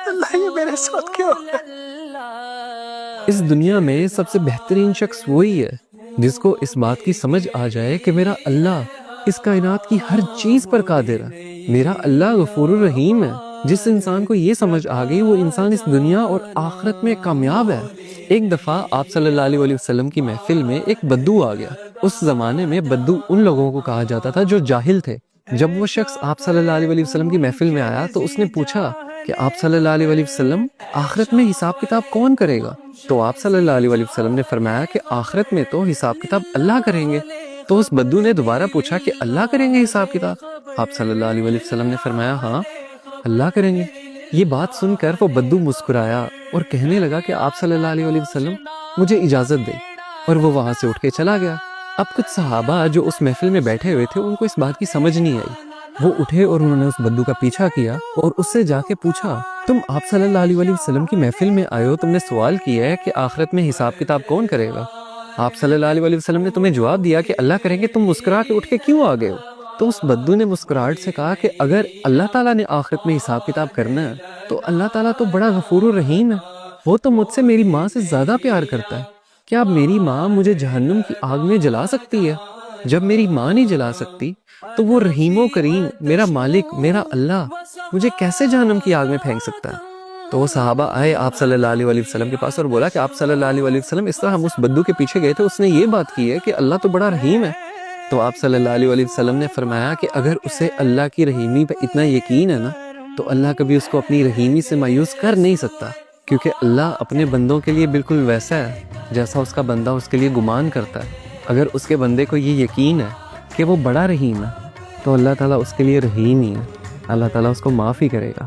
اللہ یہ میرے ساتھ کیوں ہو رہا ہے؟ اس دنیا میں سب سے بہترین شخص وہی ہے جس کو اس بات کی سمجھ آ جائے کہ میرا اللہ اس کائنات کی ہر چیز پر قادر ہے، میرا اللہ غفور الرحیم ہے۔ جس انسان کو یہ سمجھ آ گئی وہ انسان اس دنیا اور آخرت میں کامیاب ہے۔ ایک دفعہ آپ صلی اللہ علیہ وسلم کی محفل میں ایک بدو آ گیا۔ اس زمانے میں بدو ان لوگوں کو کہا جاتا تھا جو جاہل تھے۔ جب وہ شخص آپ صلی اللہ علیہ وسلم کی محفل میں آیا تو اس نے پوچھا کہ آپ صلی اللہ علیہ وسلم آخرت میں حساب کتاب کون کرے گا؟ تو آپ صلی اللہ علیہ وسلم نے فرمایا کہ آخرت میں تو حساب کتاب اللہ کریں گے۔ تو اس بدو نے دوبارہ پوچھا کہ اللہ کریں گے حساب کتاب؟ آپ صلی اللہ علیہ وسلم نے فرمایا ہاں اللہ کریں گے۔ یہ بات سن کر وہ بدو مسکرایا اور کہنے لگا کہ آپ صلی اللہ علیہ وسلم مجھے اجازت دے، اور وہ وہاں سے اٹھ کے چلا گیا۔ اب کچھ صحابہ جو اس محفل میں بیٹھے ہوئے تھے ان کو اس بات کی سمجھ نہیں آئی۔ وہ اٹھے اور انہوں نے اس بدو کا پیچھا کیا اور اس سے جا کے پوچھا تم آپ صلی اللہ علیہ وسلم کی محفل میں آئے ہو، تم نے سوال کیا ہے کہ آخرت میں حساب کتاب کون کرے گا؟ آپ صلی اللہ علیہ وسلم نے تمہیں جواب دیا کہ اللہ کریں گے، تم مسکرا کے اٹھ کے کیوں آ گئے ہو؟ تو اس بدو نے مسکراہٹ سے کہا کہ اگر اللہ تعالیٰ نے آخرت میں حساب کتاب کرنا ہے تو اللہ تعالیٰ تو بڑا غفور الرحیم ہے، وہ تو مجھ سے میری ماں سے زیادہ پیار کرتا ہے۔ کیا اب میری ماں مجھے جہنم کی آگ میں جلا سکتی ہے؟ جب میری ماں نہیں جلا سکتی تو وہ رحیم و کریم میرا مالک میرا اللہ مجھے کیسے جہنم کی آگ میں پھینک سکتا ہے؟ تو وہ صحابہ آئے آپ صلی اللہ علیہ وسلم کے پاس اور بولا کہ آپ صلی اللہ علیہ وسلم اس طرح ہم اس بدو کے پیچھے گئے تھے، اس نے یہ بات کی ہے کہ اللہ تو بڑا رحیم ہے۔ تو آپ صلی اللہ علیہ وسلم نے فرمایا کہ اگر اسے اللہ کی رحیمی پہ اتنا یقین ہے نا تو اللہ کبھی اس کو اپنی رحیمی سے مایوس کر نہیں سکتا، کیونکہ اللہ اپنے بندوں کے لیے بالکل ویسا ہے جیسا اس کا بندہ اس کے لیے گمان کرتا ہے۔ اگر اس کے بندے کو یہ یقین ہے کہ وہ بڑا رحیم ہے تو اللہ تعالیٰ اس کے لیے رحیم ہی ہے، اللہ تعالیٰ اس کو معاف ہی کرے گا۔